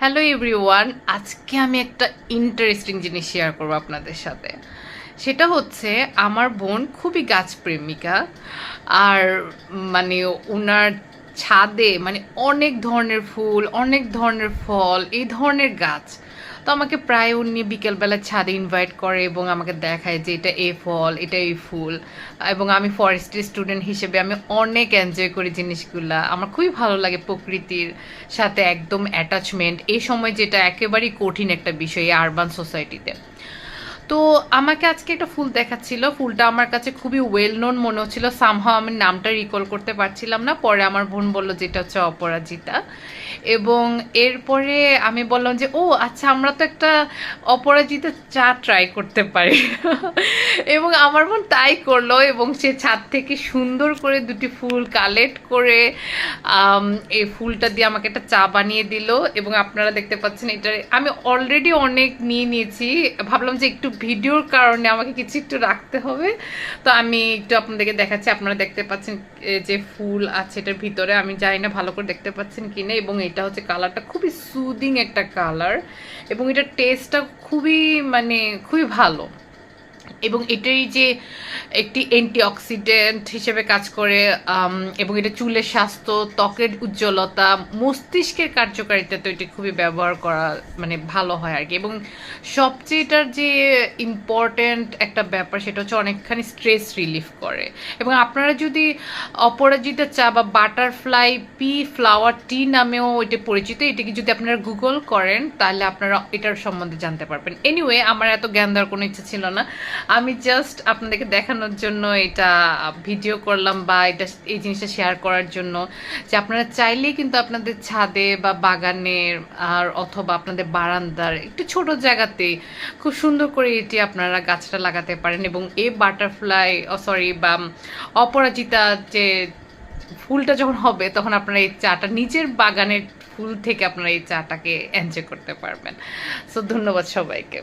Hello everyone, আজকে আমি একটা ইন্টারেস্টিং জিনিস শেয়ার করবো আপনাদের সাথে। সেটা হচ্ছে আমার বোন খুবই গাছপ্রেমিকা। আর মানে ওনার ছাদে অনেক ধরনের ফুল, অনেক ধরনের ফল, এই ধরনের গাছ। তো আমাকে প্রায় উনি বিকেলবেলা ছাদে ইনভাইট করে এবং আমাকে দেখায় যে এটা এই ফল, এটা এই ফুল। এবং আমি ফরেস্ট্রি স্টুডেন্ট হিসেবে আমি অনেক এনজয় করি জিনিসগুলা। আমার খুবই ভালো লাগে প্রকৃতির সাথে একদম অ্যাটাচমেন্ট, এই সময় যেটা একেবারেই কঠিন একটা বিষয় এই আরবান সোসাইটিতে। তো আমাকে আজকে একটা ফুল দেখাচ্ছিল, ফুলটা আমার কাছে খুবই ওয়েল নোন মনে হচ্ছিল, সামহাও আমি নামটা রিকল করতে পারছিলাম না। পরে আমার বোন বলল যেটা হচ্ছে অপরাজিতা। এবং এরপরে আমি বললাম যে ও আচ্ছা, আমরা তো একটা অপরাজিতা চা ট্রাই করতে পারি। এবং আমার বোন তাই করলো এবং সে ছাদ থেকে সুন্দর করে দুটি ফুল কালেক্ট করে এই ফুলটা দিয়ে আমাকে একটা চা বানিয়ে দিল। এবং আপনারা দেখতে পাচ্ছেন এটা আমি অলরেডি অনেক নিয়ে নিয়েছি, ভাবলাম যে একটু ভিডিওর কারণে আমাকে কিছু একটু রাখতে হবে। তো আমি একটু আপনাদেরকে দেখাচ্ছি। আপনারা দেখতে পাচ্ছেন যে ফুল আছে এটার ভিতরে, আমি জানি না ভালো করে দেখতে পাচ্ছেন কিনা। এবং এটা হচ্ছে কালারটা খুবই সুদিং একটা কালার এবং এটার টেস্টটা খুবই খুবই ভালো। এবং এটাই যে একটি অ্যান্টিঅক্সিডেন্ট হিসেবে কাজ করে। এবং এটা চুলের স্বাস্থ্য, ত্বকের উজ্জ্বলতা, মস্তিষ্কের কার্যকারিতা তো এটি খুবই ব্যবহার করা ভালো হয় আর কি। এবং সবচেয়ে এটার যে ইম্পর্ট্যান্ট একটা ব্যাপার সেটা হচ্ছে অনেকখানি স্ট্রেস রিলিফ করে। এবং আপনারা যদি অপরাজিতা চা বা বাটারফ্লাই পি ফ্লাওয়ার টি নামেও এটা পরিচিত, এটাকে যদি আপনারা গুগল করেন তাহলে আপনারা এটার সম্বন্ধে জানতে পারবেন। এনিওয়ে, আমার এত জ্ঞান দেওয়ার কোনো ইচ্ছা ছিল না, আমি জাস্ট আপনাদেরকে দেখানোর জন্য এটা ভিডিও করলাম বা এটা এই জিনিসটা শেয়ার করার জন্য যে আপনারা চাইলেই কিন্তু আপনাদের ছাদে বা বাগানের আর অথবা আপনাদের বারান্দার একটু ছোট জায়গাতে খুব সুন্দর করে এটি আপনারা গাছটা লাগাতে পারেন। এবং এই বাটারফ্লাই সরি বা অপরাজিতা যে ফুলটা যখন হবে তখন আপনারা এই চাটা নিজের বাগানের ফুল থেকে আপনারা এই চাটাকে এনজয় করতে পারবেন। সো ধন্যবাদ সবাইকে।